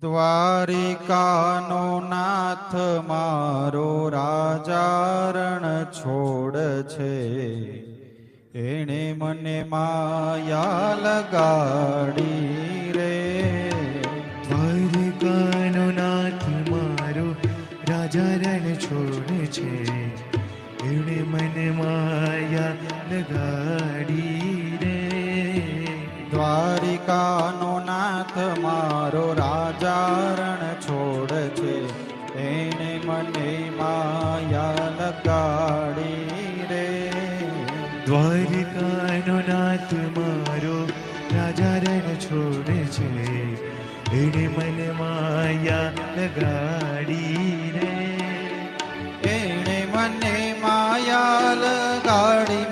દ્વારિકાનો નાથ મારો રાજા રણ છોડ છે, એણે મને માયા લગાડી રે. દ્વારિકાનો નાથ મારો રાજા રણ છોડ છે, એણે મને માયા લગાડી રે. દ્વારિકાનો નાથ મારો રાજા રણ છોડ છે, એણે મને માયા લગાડી રે. દ્વારિકાનો નાથ મારો રાજા રણ છોડ છે, એણે મને માયા લગાડી રે. એણે મને માયા લગાડી